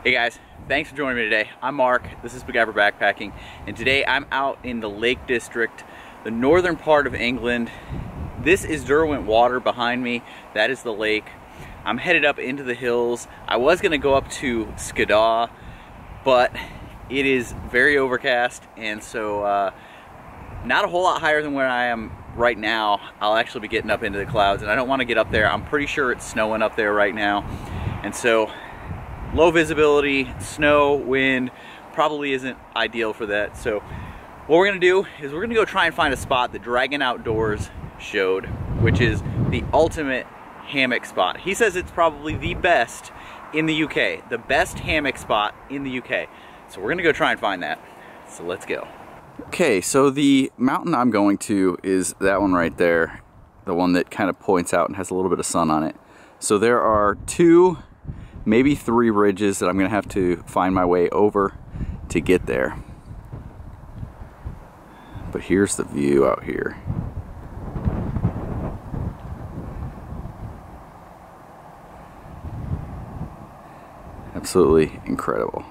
Hey guys, thanks for joining me today. I'm Mark, this is Spiguyver Backpacking, and today I'm out in the Lake District, the northern part of England. This is Derwent Water behind me, that is the lake. I'm headed up into the hills. I was gonna go up to Skiddaw, but it is very overcast, and so not a whole lot higher than where I am right now. I'll actually be getting up into the clouds, and I don't want to get up there. I'm pretty sure it's snowing up there right now, and so low visibility, snow, wind, probably isn't ideal for that. So what we're gonna do is we're gonna go try and find a spot that Dragon Outdoors showed, which is the ultimate hammock spot. He says it's probably the best in the UK, the best hammock spot in the UK. So we're gonna go try and find that. So let's go. Okay, so the mountain I'm going to is that one right there, the one that kind of points out and has a little bit of sun on it. So there are two, maybe three ridges that I'm gonna have to find my way over to get there. But here's the view out here. Absolutely incredible.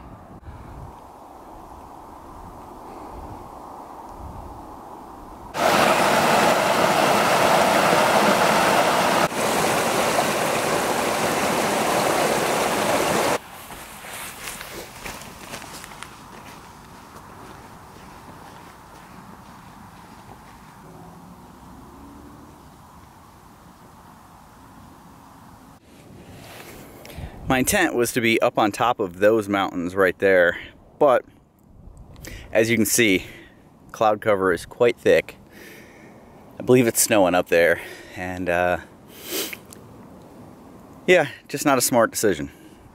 My intent was to be up on top of those mountains right there, but as you can see, cloud cover is quite thick. I believe it's snowing up there, and yeah, just not a smart decision.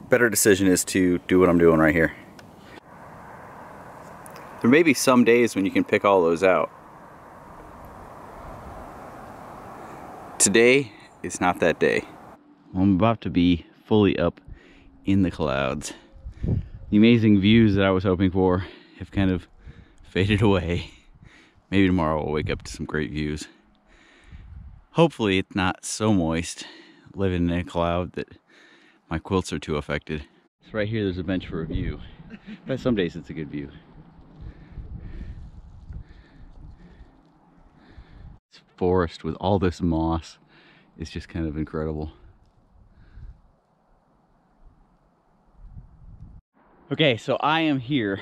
Better decision is to do what I'm doing right here. There may be some days when you can pick all those out. Today is not that day. I'm about to be fully up in the clouds. The amazing views that I was hoping for have kind of faded away. Maybe tomorrow I'll wake up to some great views. Hopefully it's not so moist living in a cloud that my quilts are too affected. So right here there's a bench for a view, but some days it's a good view. This forest with all this moss is just kind of incredible. Okay, so I am here.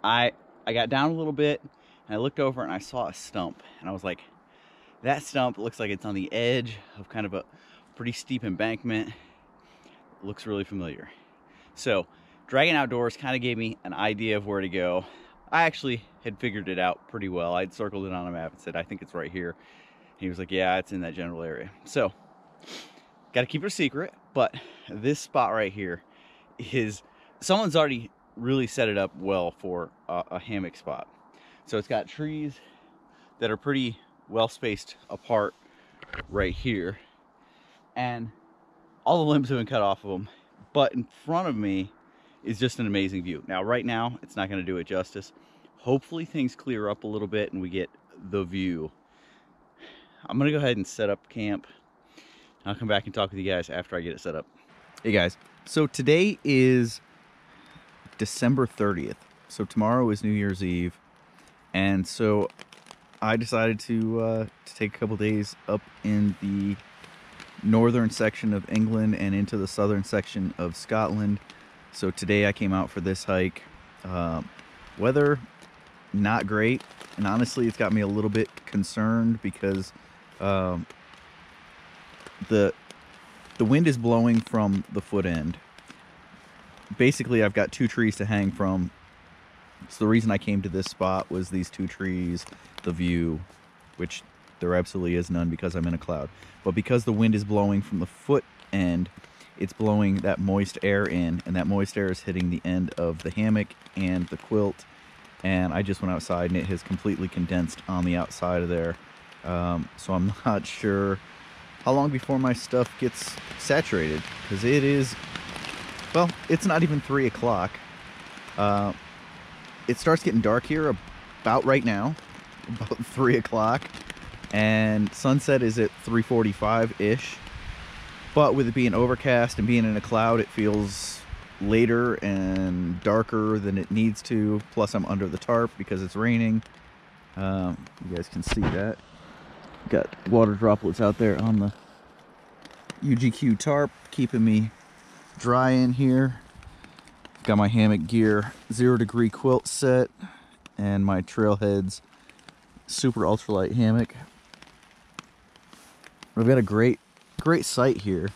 I got down a little bit and I looked over and I saw a stump, and I was like, that stump looks like it's on the edge of kind of a pretty steep embankment. It looks really familiar. So Dragon Outdoors kind of gave me an idea of where to go. I actually had figured it out pretty well. I'd circled it on a map and said, I think it's right here. And he was like, yeah, it's in that general area. So got to keep it a secret, but this spot right here is, someone's already really set it up well for a hammock spot. So it's got trees that are pretty well spaced apart right here, and all the limbs have been cut off of them, but in front of me is just an amazing view. Now right now it's not going to do it justice. Hopefully things clear up a little bit and we get the view. I'm gonna go ahead and set up camp. I'll come back and talk with you guys after I get it set up. Hey guys, so today is December 30th. So tomorrow is New Year's Eve. And so I decided to take a couple days up in the northern section of England and into the southern section of Scotland. So today I came out for this hike. Weather, not great. And honestly, it's got me a little bit concerned because the wind is blowing from the foot end. Basically, I've got two trees to hang from. So the reason I came to this spot was these two trees, the view, which there absolutely is none because I'm in a cloud. But because the wind is blowing from the foot end, it's blowing that moist air in, and that moist air is hitting the end of the hammock and the quilt. And I just went outside and it has completely condensed on the outside of there. So I'm not sure how long before my stuff gets saturated, because it is, well, it's not even 3 o'clock. It starts getting dark here about right now, about 3 o'clock, and sunset is at 3:45-ish. But with it being overcast and being in a cloud, it feels later and darker than it needs to. Plus I'm under the tarp because it's raining. You guys can see that. Got water droplets out there on the UGQ tarp, keeping me dry in here. Got my hammock gear 0 degree quilt set and my Trailheads super ultralight hammock. We've got a great sight here.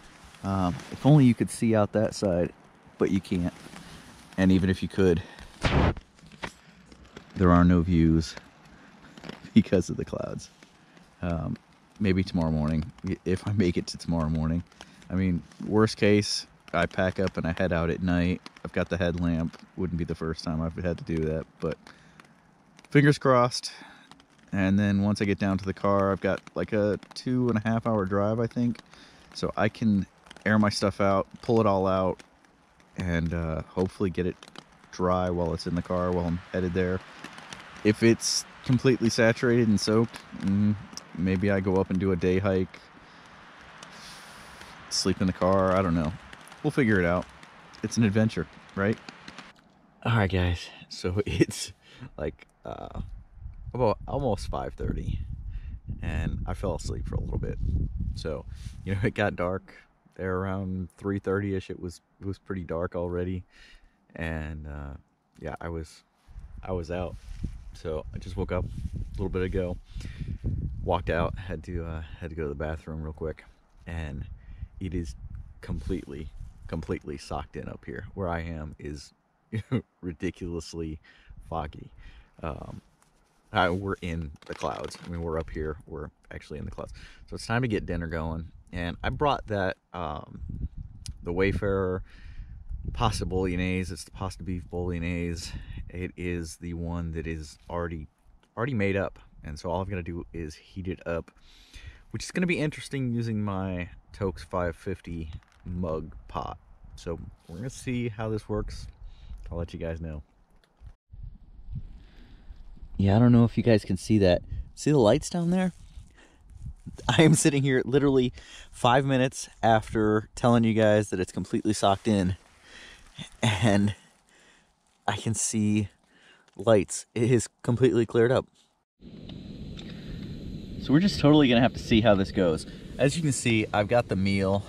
If only you could see out that side, but you can't. And even if you could, there are no views because of the clouds. Maybe tomorrow morning, if I make it to tomorrow morning. I mean, worst case, I pack up and I head out at night. I've got the headlamp. Wouldn't be the first time I've had to do that, but fingers crossed. And then once I get down to the car, I've got like a 2.5 hour drive, I think. So I can air my stuff out, pull it all out, and hopefully get it dry while it's in the car while I'm headed there. If it's completely saturated and soaked, maybe I go up and do a day hike, sleep in the car. I don't know. We'll figure it out. It's an adventure, right? All right, guys. So it's like about almost 5:30, and I fell asleep for a little bit. So, you know, it got dark there around 3:30ish. It was pretty dark already, and yeah, I was out. So I just woke up a little bit ago, walked out, had to go to the bathroom real quick, and it is completely socked in up here. Where I am is ridiculously foggy. We're in the clouds. I mean, we're up here. We're actually in the clouds. So it's time to get dinner going. And I brought that the Wayfarer pasta bolognese. It's the pasta beef bolognese. It is the one that is already made up, and so all I've got to do is heat it up, which is going to be interesting using my Tokes 550 mug pot. So we're going to see how this works. I'll let you guys know. Yeah, I don't know if you guys can see that. See the lights down there? I am sitting here literally 5 minutes after telling you guys that it's completely socked in, and I can see lights. It is completely cleared up. So we're just totally gonna have to see how this goes. As you can see, I've got the meal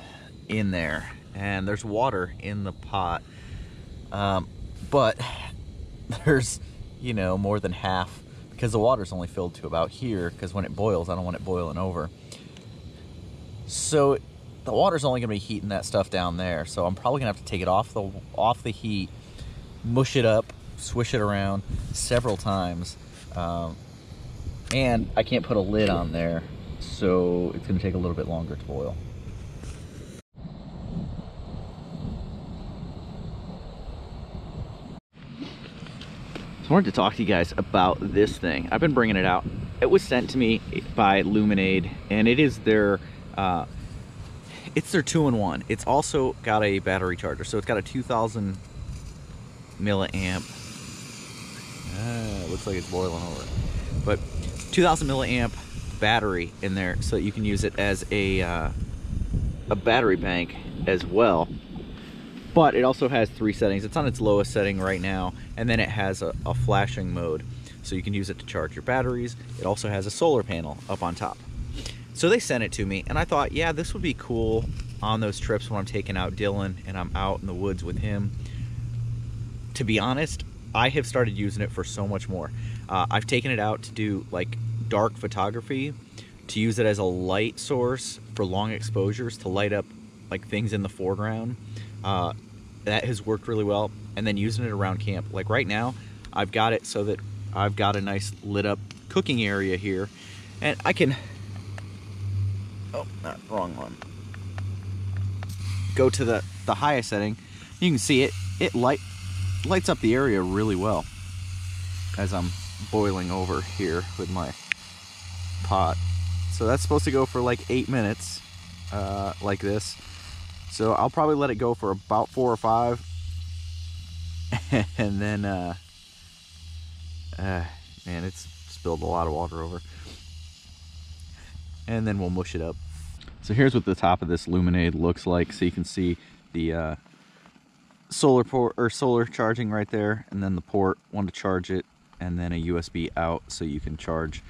in there, and there's water in the pot, but there's, you know, more than half, because the water's only filled to about here, because when it boils, I don't want it boiling over. So the water's only gonna be heating that stuff down there, so I'm probably gonna have to take it off the heat, mush it up, swish it around several times, and I can't put a lid on there, so it's gonna take a little bit longer to boil. So I wanted to talk to you guys about this thing. I've been bringing it out. It was sent to me by Luminade, and it is their it's their 2-in-1. It's also got a battery charger, so it's got a 2000 milliamp. Looks like it's boiling over, but 2000 milliamp battery in there, so that you can use it as a battery bank as well. But it also has 3 settings. It's on its lowest setting right now, and then it has a flashing mode, so you can use it to charge your batteries. It also has a solar panel up on top. So they sent it to me, and I thought, yeah, this would be cool on those trips when I'm taking out Dylan and I'm out in the woods with him. To be honest, I have started using it for so much more. I've taken it out to do like dark photography, to use it as a light source for long exposures, to light up like things in the foreground. That has worked really well. And then using it around camp. Like right now, I've got it so that I've got a nice lit up cooking area here, and I can, oh, not wrong one. Go to the highest setting. You can see it lights up the area really well as I'm boiling over here with my pot. So that's supposed to go for like 8 minutes, like this. So I'll probably let it go for about 4 or 5, and then man, it's spilled a lot of water over, and then we'll mush it up. So here's what the top of this Luminade looks like. So you can see the solar port or solar charging right there, and then the port, one to charge it, and then a USB out so you can charge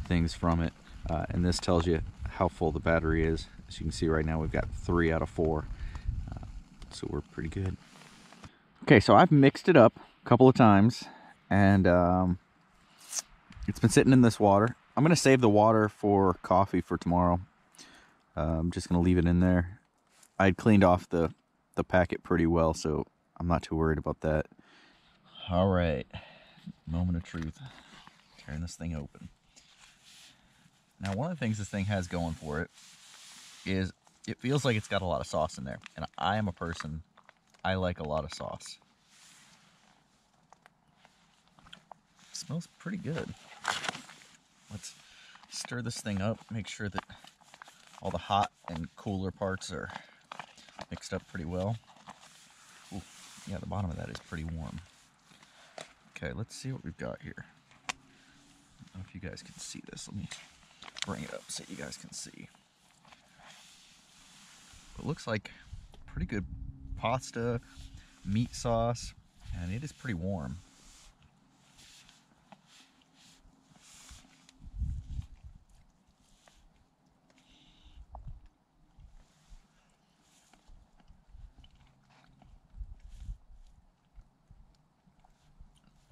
things from it. And this tells you how full the battery is. As you can see right now, we've got 3 out of 4, so we're pretty good. Okay, so I've mixed it up a couple of times, and it's been sitting in this water. I'm gonna save the water for coffee for tomorrow. I'm just gonna leave it in there. I'd cleaned off the packet pretty well, so I'm not too worried about that. All right, moment of truth. Tearing this thing open. Now, one of the things this thing has going for it is it feels like it's got a lot of sauce in there. And I am a person, I like a lot of sauce. It smells pretty good. Let's stir this thing up, make sure that all the hot and cooler parts are mixed up pretty well. Ooh, yeah, the bottom of that is pretty warm. Okay, let's see what we've got here. I don't know if you guys can see this. Let me bring it up so you guys can see. It looks like pretty good pasta, meat sauce, and it is pretty warm.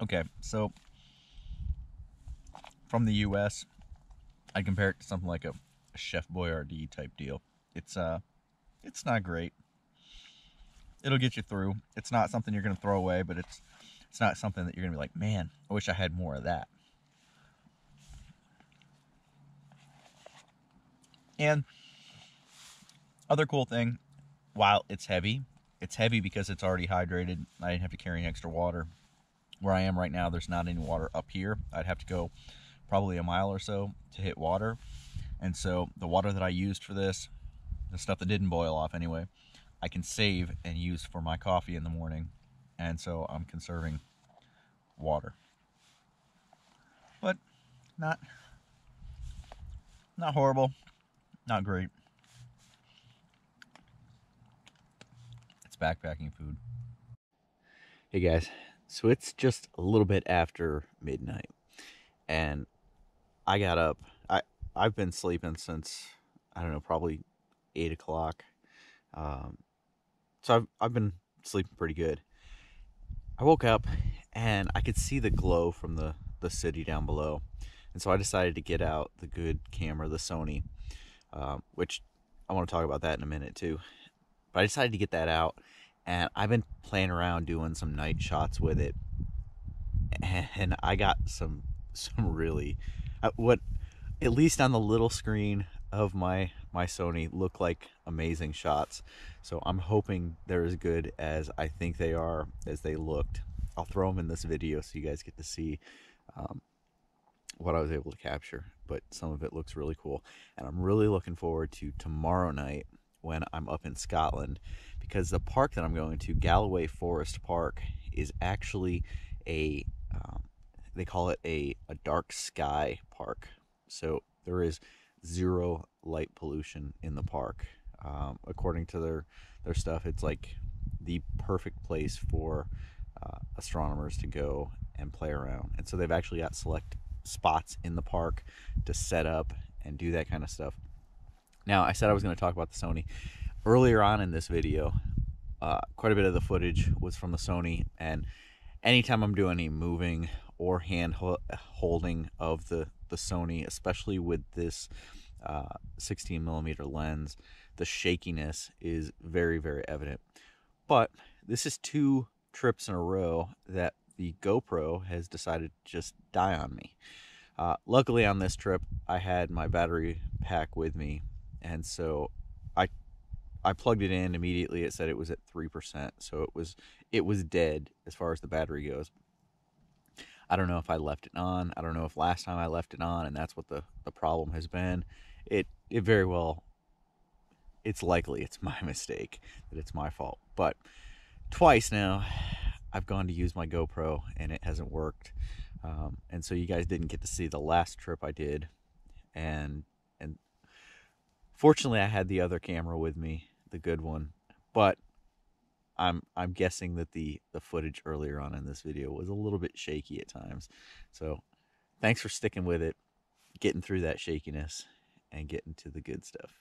Okay, so from the US, I compare it to something like a Chef Boyardee type deal. It's not great. It'll get you through. It's not something you're gonna throw away, but it's not something that you're gonna be like, man, I wish I had more of that. And other cool thing, while it's heavy because it's already hydrated. I didn't have to carry any extra water. Where I am right now, there's not any water up here. I'd have to go probably a mile or so to hit water. And so the water that I used for this, the stuff that didn't boil off anyway, I can save and use for my coffee in the morning. And so I'm conserving water. But not horrible, not great. It's backpacking food. Hey guys, so it's just a little bit after midnight, and I got up. I've been sleeping since, I don't know, probably 8 o'clock. So I've been sleeping pretty good. I woke up and I could see the glow from the city down below, and so I decided to get out the good camera, the Sony, which I want to talk about that in a minute too. But I decided to get that out, and I've been playing around doing some night shots with it, and I got some really what, at least on the little screen of my Sony, look like amazing shots. So I'm hoping they're as good as I think they are, as they looked. I'll throw them in this video so you guys get to see what I was able to capture, but some of it looks really cool. And I'm really looking forward to tomorrow night when I'm up in Scotland, because the park that I'm going to, Galloway Forest Park, is actually a they call it a dark sky park. So there is 0 light pollution in the park. According to their stuff, it's like the perfect place for astronomers to go and play around. And so they've actually got select spots in the park to set up and do that kind of stuff. Now, I said I was going to talk about the Sony. Earlier on in this video, quite a bit of the footage was from the Sony, and anytime I'm doing any moving or hand holding of the Sony, especially with this 16mm lens, the shakiness is very, very evident. But this is 2 trips in a row that the GoPro has decided to just die on me. Luckily on this trip, I had my battery pack with me, and so I plugged it in immediately. It said it was at 3%, so it was dead as far as the battery goes. I don't know if I left it on. I don't know if last time I left it on and that's what the problem has been. It very well, it's likely it's my mistake, that it's my fault. But twice now I've gone to use my GoPro and it hasn't worked. And so you guys didn't get to see the last trip I did. And fortunately I had the other camera with me, the good one. But I'm guessing that the footage earlier on in this video was a little bit shaky at times. So thanks for sticking with it, getting through that shakiness, and getting to the good stuff.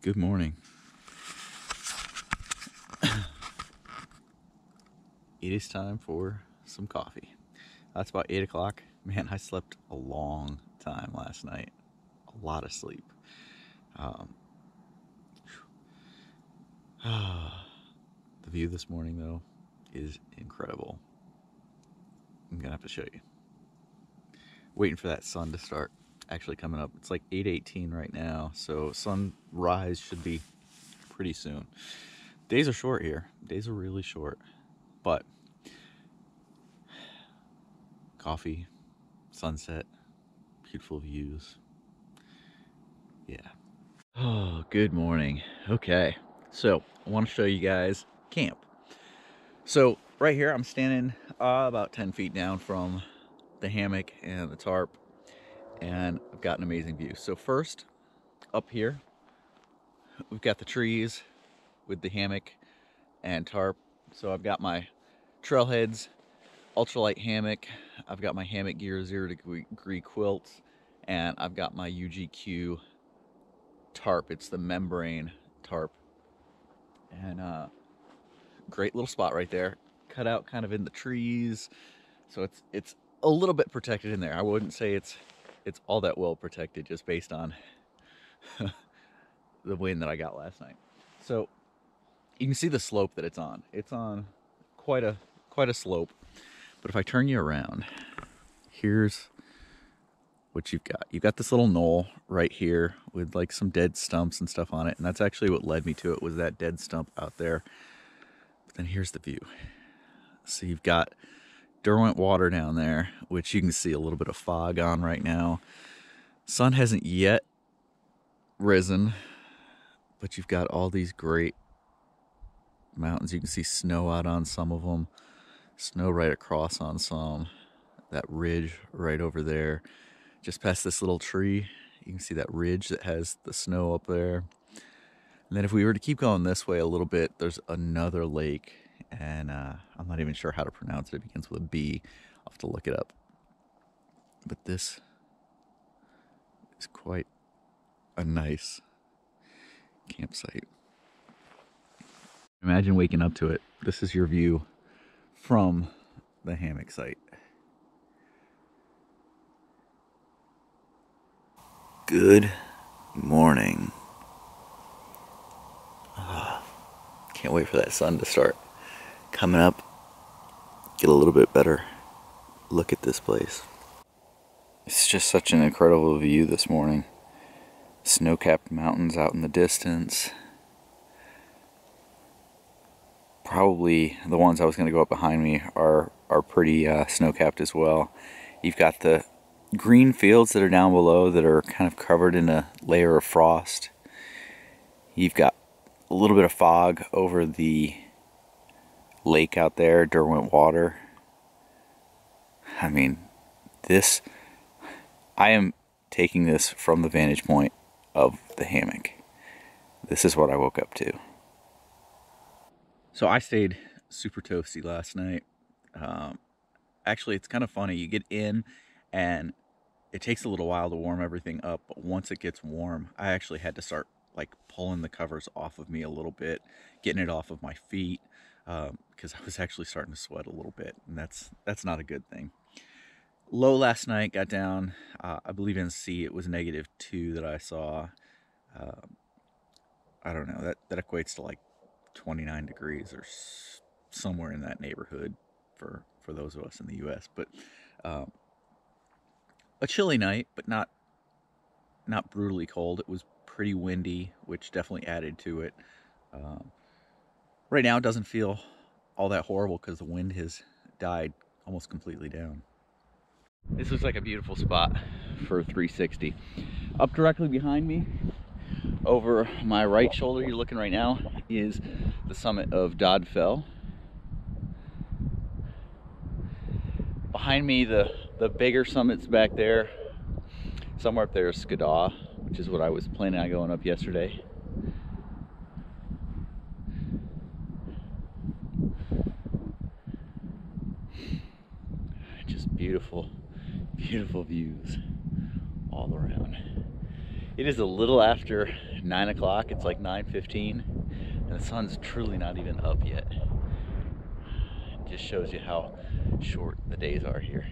Good morning. It is time for some coffee. That's about 8 o'clock. Man, I slept a long time last night. A lot of sleep. The view this morning, though, is incredible. I'm gonna have to show you. Waiting for that sun to start actually coming up. It's like 8:18 right now, so sunrise should be pretty soon. Days are short here. Days are really short, but coffee, sunset, beautiful views. Yeah. Oh, good morning. Okay, so I want to show you guys camp. So right here, I'm standing about 10 feet down from the hammock and the tarp, and I've got an amazing view. So first, up here, we've got the trees with the hammock and tarp. So I've got my Trailheads ultralight hammock, I've got my Hammock Gear 0° quilts, and I've got my UGQ tarp. It's the membrane tarp, and great little spot right there, cut out kind of in the trees, so it's a little bit protected in there. I wouldn't say it's all that well protected, just based on the wind that I got last night. So you can see the slope that it's on. It's on quite a slope. But if I turn you around, here's what you've got. You've got this little knoll right here with like some dead stumps and stuff on it, and that's actually what led me to it, was that dead stump out there. But then here's the view. So you've got Derwent water down there, which you can see a little bit of fog on right now. Sun hasn't yet risen, but you've got all these great mountains. You can see snow out on some of them, snow right across on some. That ridge right over there, just past this little tree, you can see that ridge that has the snow up there. And then if we were to keep going this way a little bit, there's another lake, and I'm not even sure how to pronounce it. It begins with a B. I'll have to look it up. But this is quite a nice campsite. Imagine waking up to it. This is your view from the hammock site. Good morning. Can't wait for that sun to start coming up. Get a little bit better look at this place. It's just such an incredible view this morning. Snow-capped mountains out in the distance. Probably the ones I was going to go up behind me are pretty snow-capped as well. You've got the green fields that are down below that are kind of covered in a layer of frost. You've got a little bit of fog over the lake out there, Derwent water. I mean, I am taking this from the vantage point of the hammock. This is what I woke up to. So I stayed super toasty last night. Actually, it's kind of funny. You get in and it takes a little while to warm everything up, but once it gets warm, I actually had to start like pulling the covers off of me a little bit, getting it off of my feet, because I was actually starting to sweat a little bit, and that's not a good thing. Low last night, got down, I believe in C, it was -2 that I saw. I don't know, that equates to like 29 degrees or somewhere in that neighborhood for those of us in the US. But a chilly night, but not brutally cold. It was pretty windy, which definitely added to it. Right now it doesn't feel all that horrible because the wind has died almost completely down. This looks like a beautiful spot for a 360. Up directly behind me, over my right shoulder, you're looking right now, is the summit of Dodd Fell. Behind me, the bigger summits back there. Somewhere up there is Spiguyver, which is what I was planning on going up yesterday. Just beautiful, beautiful views all around. It is a little after 9 o'clock. It's like 9:15, and the sun's truly not even up yet. It just shows you how short the days are here.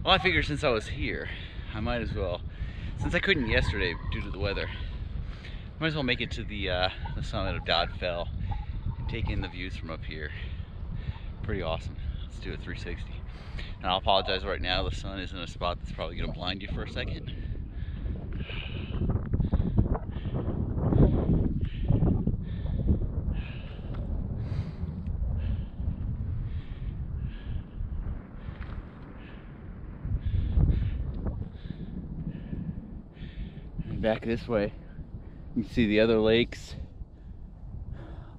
Well, I figured since I was here, I might as well, since I couldn't yesterday due to the weather, I might as well make it to the summit of Dodd Fell and take in the views from up here. Pretty awesome. Let's do a 360. And I'll apologize right now, the sun is in a spot that's probably going to blind you for a second. Back this way, you can see the other lakes.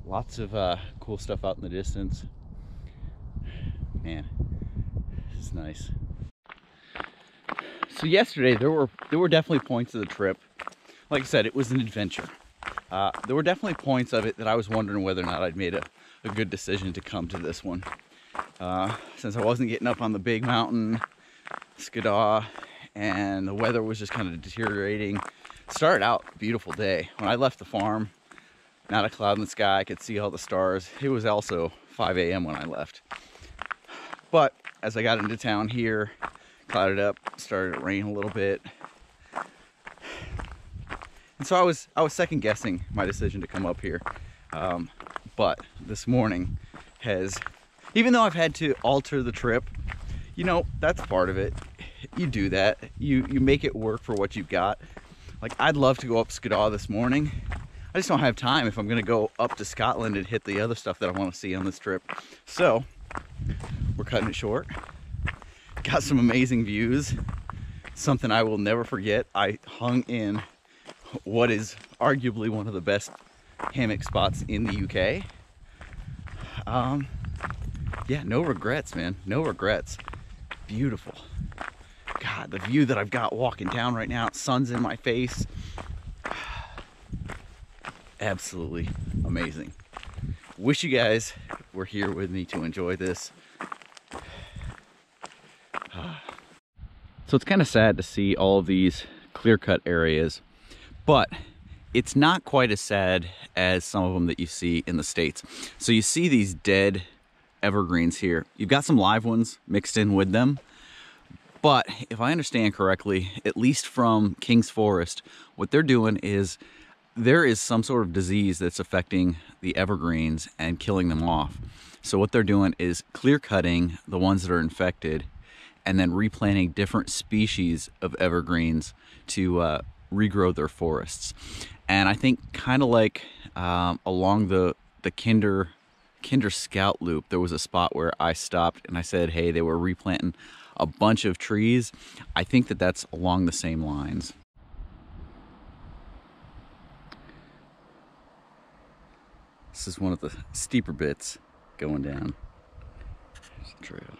Lots of cool stuff out in the distance. Man, this is nice. So yesterday there were definitely points of the trip. Like I said, it was an adventure. There were definitely points of it that I was wondering whether or not I'd made a good decision to come to this one. Since I wasn't getting up on the big mountain, Spiguyver, and the weather was just kind of deteriorating. Started out a beautiful day. When I left the farm, not a cloud in the sky, I could see all the stars. It was also 5 a.m. when I left. But as I got into town here, clouded up, started to rain a little bit. And so I was second guessing my decision to come up here. But this morning has, even though I've had to alter the trip, you know, that's part of it. You do that. You make it work for what you've got. Like, I'd love to go up Spiguyver this morning. I just don't have time if I'm gonna go up to Scotland and hit the other stuff that I want to see on this trip. So we're cutting it short. Got some amazing views. Something I will never forget. I hung in what is arguably one of the best hammock spots in the UK. Yeah, no regrets, man. No regrets. Beautiful. God, the view that I've got walking down right now, sun's in my face. Absolutely amazing. Wish you guys were here with me to enjoy this. So it's kind of sad to see all of these clear-cut areas, but it's not quite as sad as some of them that you see in the States. So you see these dead evergreens here. You've got some live ones mixed in with them. But if I understand correctly, at least from King's Forest, what they're doing is there is some sort of disease that's affecting the evergreens and killing them off. So what they're doing is clear cutting the ones that are infected and then replanting different species of evergreens to regrow their forests. And I think kind of like along the Kinder Scout Loop, there was a spot where I stopped and I said, hey, they were replanting a bunch of trees. I think that that's along the same lines. This is one of the steeper bits going down. There's the trail.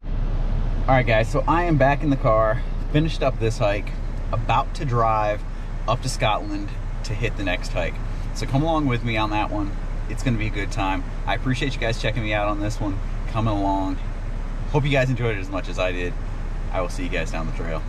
All right, guys, so I am back in the car, finished up this hike, about to drive up to Scotland to hit the next hike. So come along with me on that one. It's gonna be a good time. I appreciate you guys checking me out on this one, coming along. Hope you guys enjoyed it as much as I did. I will see you guys down the trail.